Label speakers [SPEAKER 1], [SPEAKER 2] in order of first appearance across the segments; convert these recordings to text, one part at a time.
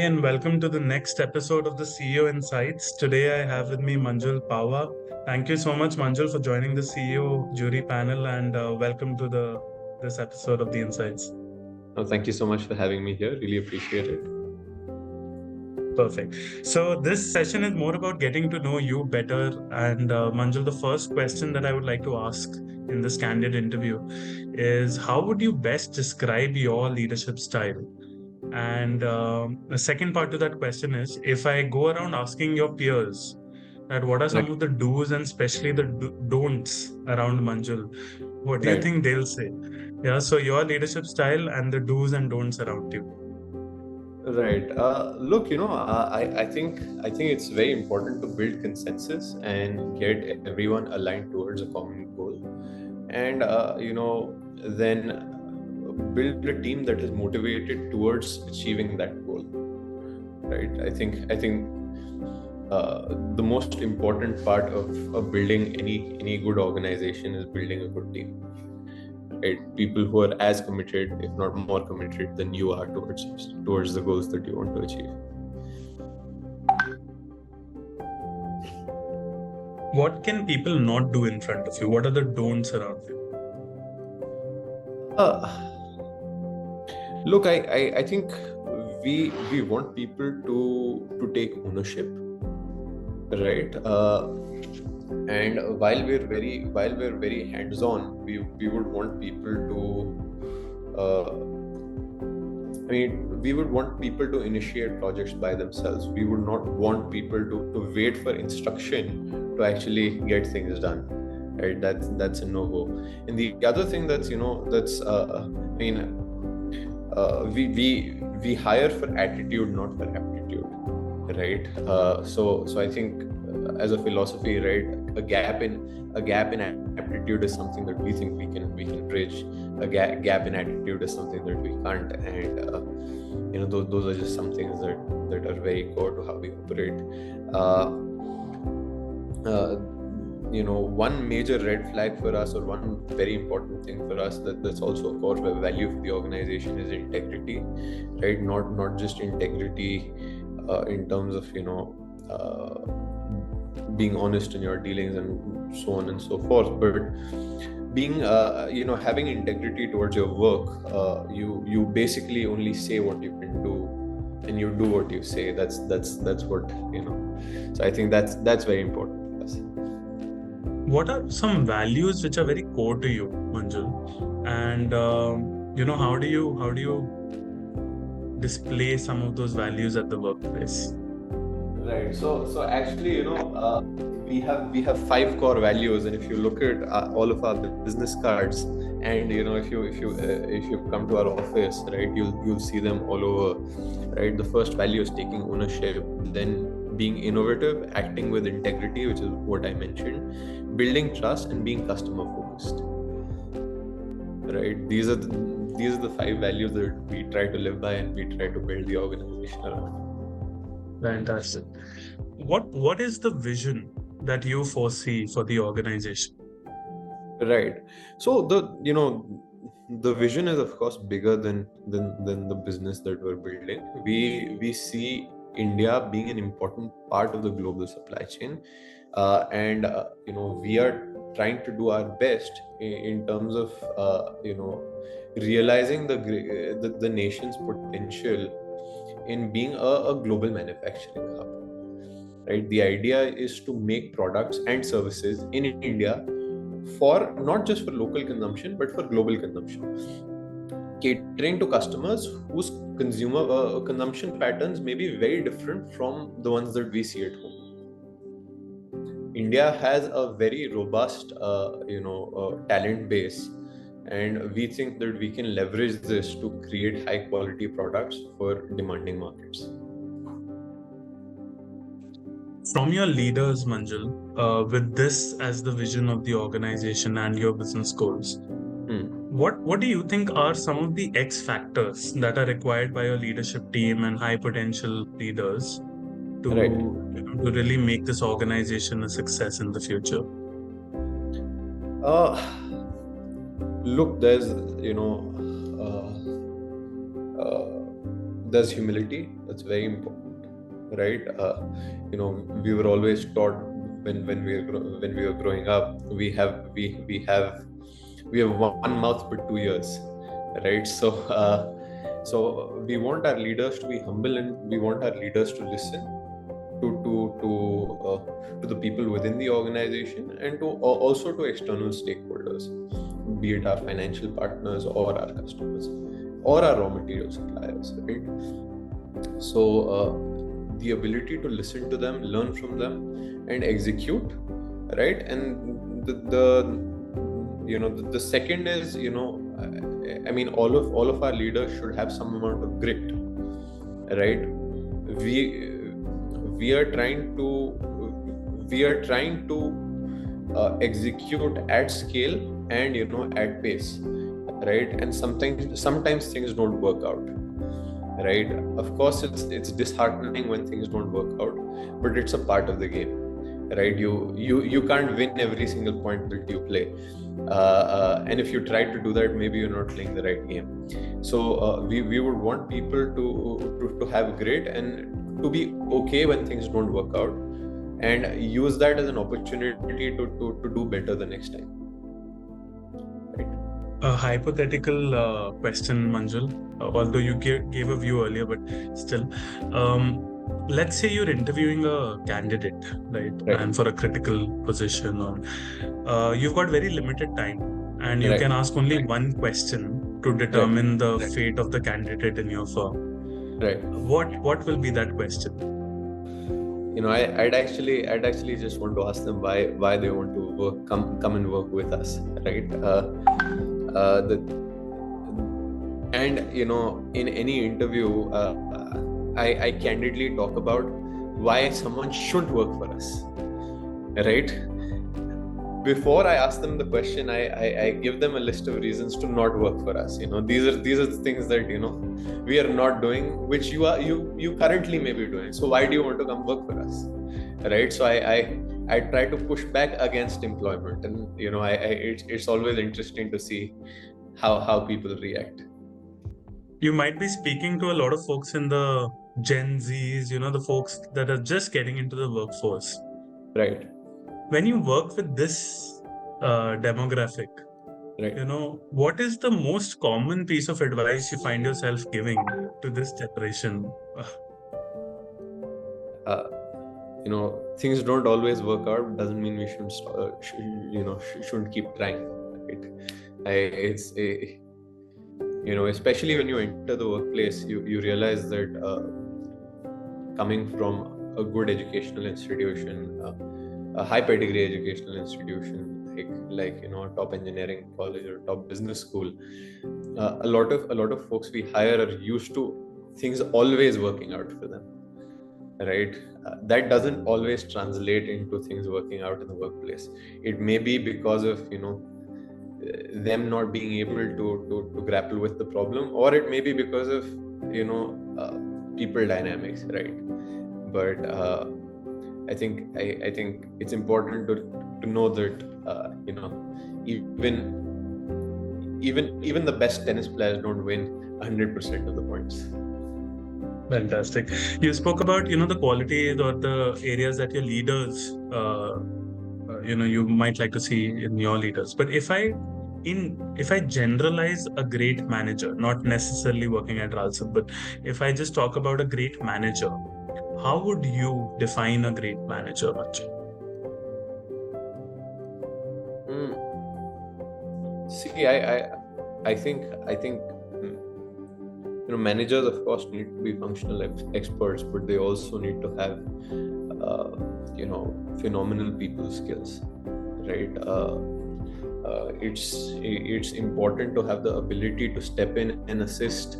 [SPEAKER 1] and welcome to the next episode of the CEO Insights. Today I have with me Manjul Pahwa. Thank you so much, Manjul, for joining the CEO jury panel and welcome to the this episode of the Insights.
[SPEAKER 2] Oh, thank you so much for having me here. Really appreciate it.
[SPEAKER 1] Perfect. So this session is more about getting to know you better. And Manjul, the first question that I would like to ask in this candid interview is how would you best describe your leadership style? And the second part to that question is if I go around asking your peers that what are some
[SPEAKER 2] Right,
[SPEAKER 1] of the do's and especially the don'ts around Manjul, what do you
[SPEAKER 2] right,
[SPEAKER 1] think they'll say? Yeah, so your leadership style and the do's and don'ts around you.
[SPEAKER 2] right. Look, I think it's very important to build consensus and get everyone aligned towards a common goal, and then build a team that is motivated towards achieving that goal. Right. I think the most important part of building any good organization is building a good team. Right? People who are as committed, if not more committed, than you are towards the goals that you want to achieve.
[SPEAKER 1] What can people not do in front of you? What are the don'ts around you?
[SPEAKER 2] Uh, Look, I think we want people to take ownership, right? And while we're very hands-on, we would want people to we would want people to initiate projects by themselves. We would not want people to wait for instruction to actually get things done. Right? That's a no-go. And the other thing we hire for attitude, not for aptitude. Right? So I think as a philosophy, right, a gap in aptitude is something that we think we can bridge. A gap in attitude is something that we can't, and those are just some things that are very core to how we operate. One major red flag for us, or one very important thing for us that's also a core value for the organization, is integrity. Right? Not just integrity in terms of being honest in your dealings and so on and so forth, but being having integrity towards your work. You basically only say what you can do, and you do what you say. That's what. So I think that's very important for us.
[SPEAKER 1] What are some values which are very core to you, Manjul? And how do you display some of those values at the workplace?
[SPEAKER 2] Right. So actually, we have 5 core values, and if you look at all of our business cards, and if you come to our office, right, you'll see them all over. Right. The first value is taking ownership, then being innovative, acting with integrity, which is what I mentioned, building trust, and being customer focused. Right. These are the 5 values that we try to live by, and we try to build the organization around.
[SPEAKER 1] Fantastic. What is the vision that you foresee for the organization?
[SPEAKER 2] Right. So the vision is of course bigger than the business that we're building. We see India being an important part of the global supply chain, and we are trying to do our best in terms of realizing the nation's potential in being a global manufacturing hub. Right? The idea is to make products and services in India for not just for local consumption but for global consumption, catering to customers whose consumer consumption patterns may be very different from the ones that we see at home. India has a very robust talent base, and we think that we can leverage this to create high quality products for demanding markets.
[SPEAKER 1] From your leaders, Manjul, with this as the vision of the organization and your business goals, what do you think are some of the X factors that are required by your leadership team and high potential leaders to,
[SPEAKER 2] Right.
[SPEAKER 1] To really make this organization a success in the future?
[SPEAKER 2] Look, there's there's humility. That's very important, right? We were always taught when we were growing up, we have one mouth but two ears, right? So we want our leaders to be humble, and we want our leaders to listen to the people within the organization, and also to external stakeholders, be it our financial partners or our customers or our raw material suppliers, right? So the ability to listen to them, learn from them, and execute, right? And the second is, I mean, all of our leaders should have some amount of grit, right? We are trying to execute at scale and at pace, right? And sometimes things don't work out, right? Of course, it's disheartening when things don't work out, but it's a part of the game, right? You can't win every single point that you play, and if you try to do that, maybe you're not playing the right game. So we would want people to have grit and to be okay when things don't work out, and use that as an opportunity to do better the next time. Right?
[SPEAKER 1] A hypothetical question, Manjul, although you gave a view earlier, but still, let's say you're interviewing a candidate, right? And for a critical position, or you've got very limited time, and you can ask only one question to determine the fate of the candidate in your firm.
[SPEAKER 2] Right.
[SPEAKER 1] What will be that question?
[SPEAKER 2] I'd actually just want to ask them why they want to come and work with us, right? And in any interview, I candidly talk about why someone shouldn't work for us, right? Before I ask them the question, I give them a list of reasons to not work for us. These are the things that we are not doing, which you currently may be doing. So why do you want to come work for us, right? So I try to push back against employment, and it's always interesting to see how people react.
[SPEAKER 1] You might be speaking to a lot of folks in the Gen Zs, the folks that are just getting into the workforce.
[SPEAKER 2] Right.
[SPEAKER 1] When you work with this demographic,
[SPEAKER 2] right,
[SPEAKER 1] what is the most common piece of advice you find yourself giving to this generation?
[SPEAKER 2] Things don't always work out. Doesn't mean we shouldn't shouldn't keep trying. Right? Especially when you enter the workplace, you realize that coming from a good educational institution, a high pedigree educational institution like top engineering college or top business school, a lot of folks we hire are used to things always working out for them, right? That doesn't always translate into things working out in the workplace. It may be because of them not being able to grapple with the problem, or it may be because of people dynamics, right? But I think it's important to know that even the best tennis players don't win 100% of the points.
[SPEAKER 1] Fantastic. You spoke about the qualities or the areas that your leaders you might like to see in your leaders. But if I generalize a great manager, not necessarily working at Ralson, but if I just talk about a great manager, how would you define a great manager, Manjul?
[SPEAKER 2] See, I think managers, of course, need to be functional experts, but they also need to have phenomenal people skills, right? It's important to have the ability to step in and assist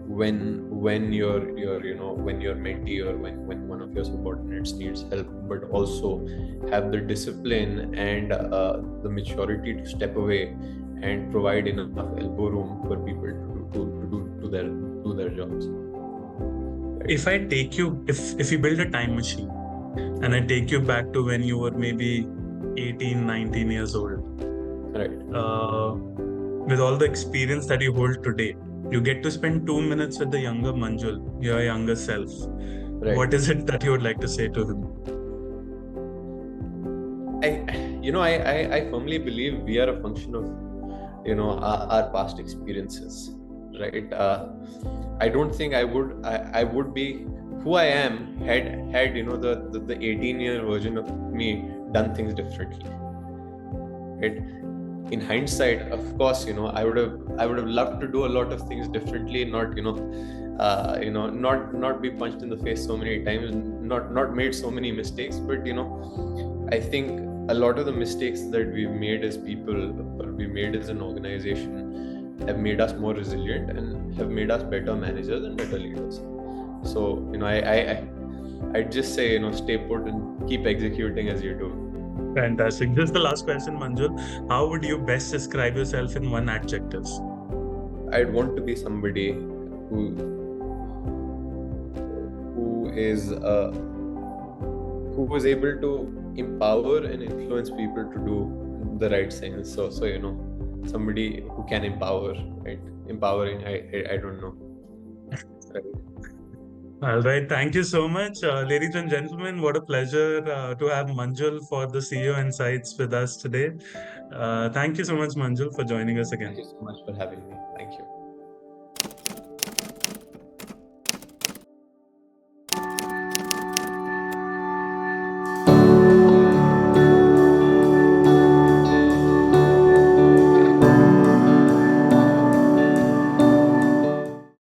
[SPEAKER 2] when your mentee or when one of your subordinates needs help, but also have the discipline and the maturity to step away and provide enough elbow room for people to do their jobs.
[SPEAKER 1] If I take you, if you build a time machine and I take you back to when you were maybe 18, 19 years old,
[SPEAKER 2] right?
[SPEAKER 1] With all the experience that you hold today, You get to spend 2 minutes with the younger Manjul, your younger self.
[SPEAKER 2] Right.
[SPEAKER 1] What is it that you would like to say to him?
[SPEAKER 2] I firmly believe we are a function of, our past experiences, right? I don't think I would be who I am had the 18-year version of me done things differently, right? In hindsight, of course, I would have loved to do a lot of things differently, not not be punched in the face so many times, not made so many mistakes. But I think a lot of the mistakes that we've made as people, or we made as an organization, have made us more resilient and have made us better managers and better leaders. So I'd just say, stay put and keep executing as you do.
[SPEAKER 1] Fantastic. This is the last question, Manjul. How would you best describe yourself in one adjective?
[SPEAKER 2] I'd want to be somebody who is who was able to empower and influence people to do the right things. So somebody who can empower, right? Empowering, I don't know. Right.
[SPEAKER 1] All right. Thank you so much. Ladies and gentlemen, what a pleasure to have Manjul for the CEO Insights with us today. Thank you so much, Manjul, for joining us again.
[SPEAKER 2] Thank you so much for having me. Thank you.